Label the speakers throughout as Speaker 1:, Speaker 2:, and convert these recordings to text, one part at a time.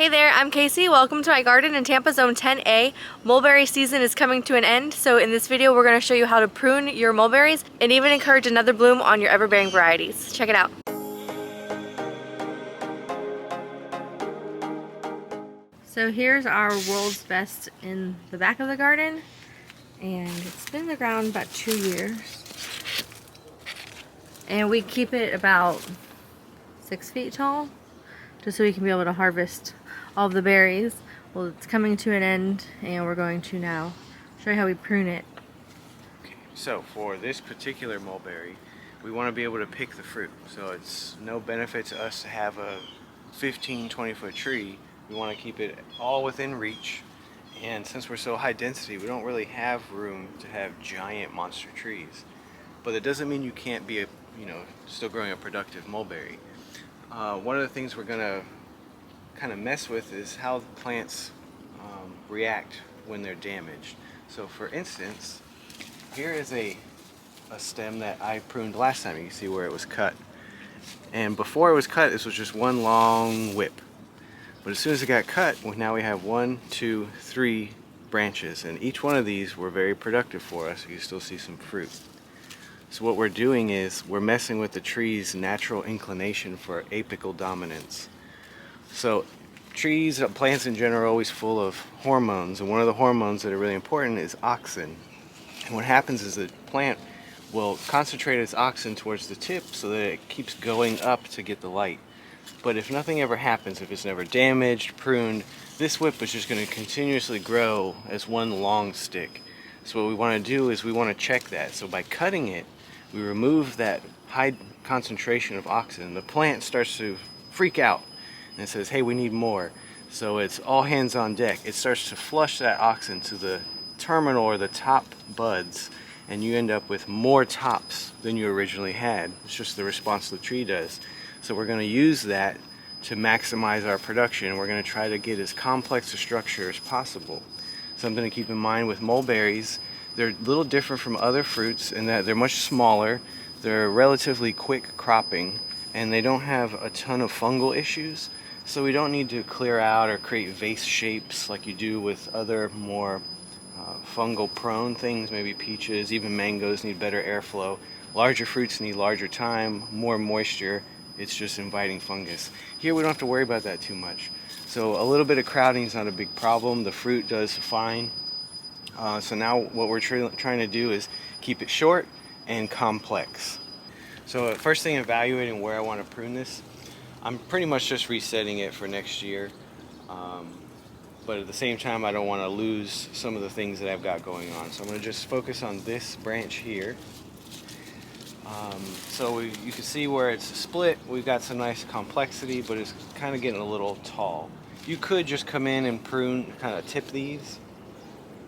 Speaker 1: Hey there, I'm Casey. Welcome to my garden in Tampa Zone 10A. Mulberry season is coming to an end, so in this video we're going to show you how to prune your mulberries and even encourage another bloom on your everbearing varieties. Check it out. So here's our world's best in the back of the garden, and it's been in the ground about 2 years. And we keep it about 6 feet tall, just so we can be able to harvest all of the berries. Well, it's coming to an end, and we're going to now show you how we prune it.
Speaker 2: Okay, so for this particular mulberry, we want to be able to pick the fruit. So it's no benefit to us to have a 15-20 foot tree. We want to keep it all within reach, and since we're so high density, we don't really have room to have giant monster trees. But it doesn't mean you can't be still growing a productive mulberry. One of the things we're gonna kind of mess with is how the plants react when they're damaged. So for instance, here is a stem that I pruned last time. You can see where it was cut. And before it was cut, this was just one long whip. But as soon as it got cut, well, now we have 1, 2, 3 branches, and each one of these were very productive for us. You still see some fruit. So what we're doing is we're messing with the tree's natural inclination for apical dominance. So trees, plants in general, are always full of hormones, and one of the hormones that are really important is auxin. And what happens is the plant will concentrate its auxin towards the tip so that it keeps going up to get the light. But if nothing ever happens, if it's never damaged, pruned, this whip is just going to continuously grow as one long stick. So what we want to do is we want to check that. So by cutting it, we remove that high concentration of auxin. The plant starts to freak out and it says, hey, we need more. So it's all hands on deck. It starts to flush that auxin to the terminal or the top buds, and you end up with more tops than you originally had. It's just the response the tree does. So we're going to use that to maximize our production. We're going to try to get as complex a structure as possible. Something to keep in mind with mulberries, they're a little different from other fruits in that they're much smaller, they're relatively quick cropping, and they don't have a ton of fungal issues. So we don't need to clear out or create vase shapes like you do with other more fungal prone things. Maybe peaches, even mangoes need better airflow. Larger fruits need larger time, more moisture. It's just inviting fungus. Here we don't have to worry about that too much. So a little bit of crowding is not a big problem. The fruit does fine. So now what we're trying to do is keep it short and complex. So first thing, evaluating where I want to prune this. I'm pretty much just resetting it for next year. But at the same time, I don't want to lose some of the things that I've got going on. So I'm going to just focus on this branch here. So you can see where it's split. We've got some nice complexity, but it's kind of getting a little tall. You could just come in and prune, kind of tip these,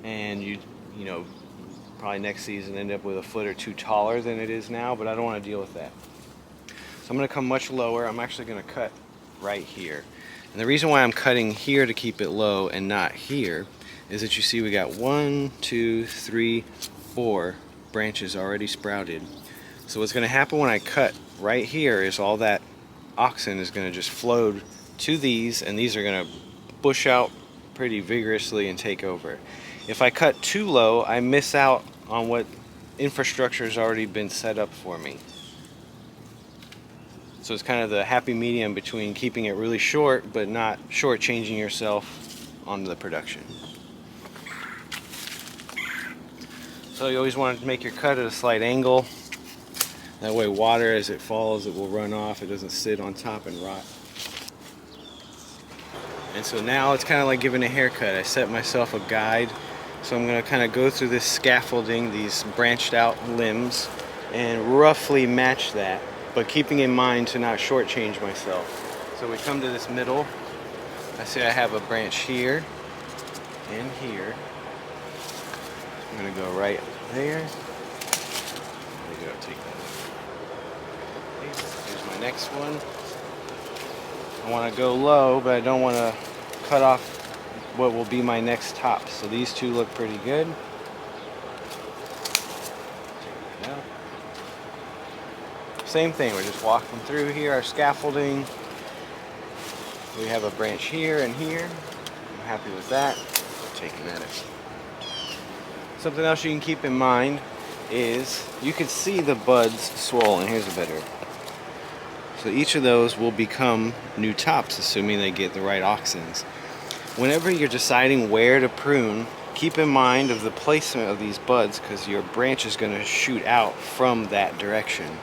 Speaker 2: and you know, probably next season end up with a foot or two taller than it is now, but I don't want to deal with that. So I'm going to come much lower. I'm actually going to cut right here. And the reason why I'm cutting here to keep it low and not here is that you see we got 1, 2, 3, 4 branches already sprouted. So what's going to happen when I cut right here is all that auxin is going to just flow to these, and these are going to bush out pretty vigorously and take over. If I cut too low, I miss out on what infrastructure has already been set up for me. So it's kind of the happy medium between keeping it really short but not shortchanging yourself on the production. So you always want to make your cut at a slight angle. That way water, as it falls, it will run off. It doesn't sit on top and rot. And so now it's kind of like giving a haircut. I set myself a guide. So I'm going to kind of go through this scaffolding, these branched out limbs, and roughly match that, but keeping in mind to not shortchange myself. So we come to this middle. I see I have a branch here and here. I'm going to go right there. There you go, take that. Okay, here's my next one. I want to go low, but I don't want to cut off what will be my next top. So these two look pretty good. Take that out. Same thing, we're just walking through here, our scaffolding. We have a branch here and here. I'm happy with that. Taking at it. Something else you can keep in mind is you can see the buds swollen. Here's a better. So each of those will become new tops, assuming they get the right auxins. Whenever you're deciding where to prune, keep in mind of the placement of these buds, because your branch is going to shoot out from that direction.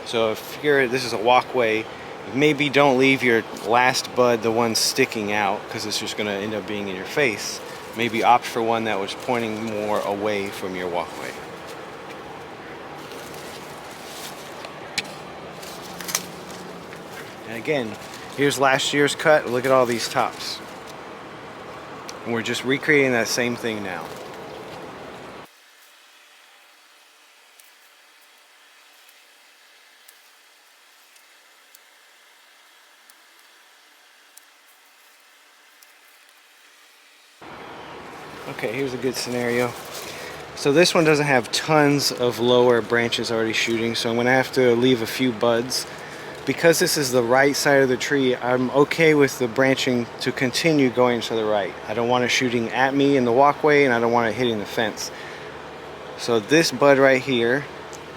Speaker 2: So if this is a walkway, maybe don't leave your last bud, the one sticking out, because it's just going to end up being in your face. Maybe opt for one that was pointing more away from your walkway. And again, here's last year's cut. Look at all these tops. And we're just recreating that same thing now. Okay, here's a good scenario. So this one doesn't have tons of lower branches already shooting, so I'm going to have to leave a few buds. Because this is the right side of the tree, I'm okay with the branching to continue going to the right. I don't want it shooting at me in the walkway, and I don't want it hitting the fence. So this bud right here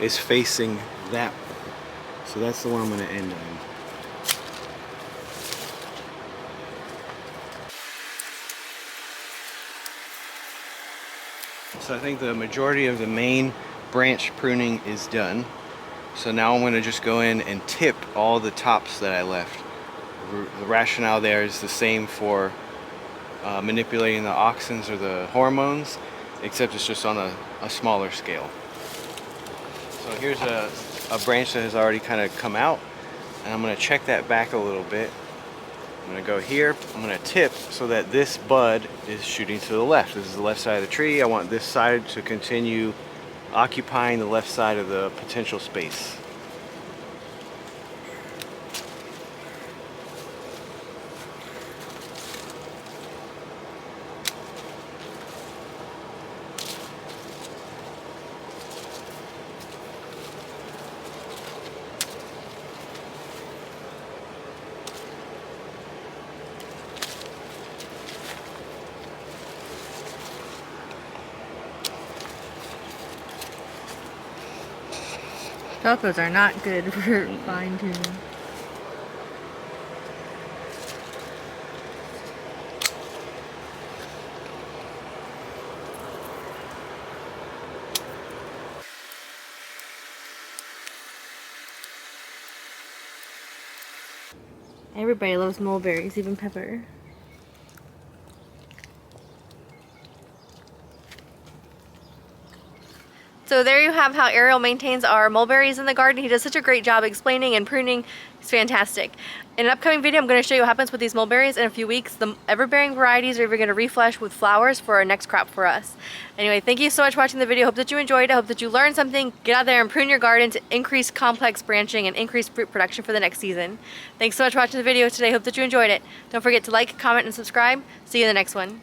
Speaker 2: is facing that one. So that's the one I'm going to end on. So I think the majority of the main branch pruning is done. So now I'm going to just go in and tip all the tops that I left. The rationale there is the same for manipulating the auxins or the hormones, except it's just on a smaller scale. So here's a branch that has already kind of come out, and I'm going to check that back a little bit. I'm going to go here, I'm going to tip so that this bud is shooting to the left. This is the left side of the tree. I want this side to continue occupying the left side of the potential space.
Speaker 1: Velcros are not good for fine tuning. Everybody loves mulberries, even Pepper. So there you have how Ariel maintains our mulberries in the garden. He does such a great job explaining and pruning. It's fantastic. In an upcoming video, I'm going to show you what happens with these mulberries in a few weeks. The Everbearing varieties are even going to refresh with flowers for our next crop for us. Anyway, thank you so much for watching the video. Hope that you enjoyed it. Hope that you learned something. Get out there and prune your garden to increase complex branching and increase fruit production for the next season. Thanks so much for watching the video today. Hope that you enjoyed it. Don't forget to like, comment, and subscribe. See you in the next one.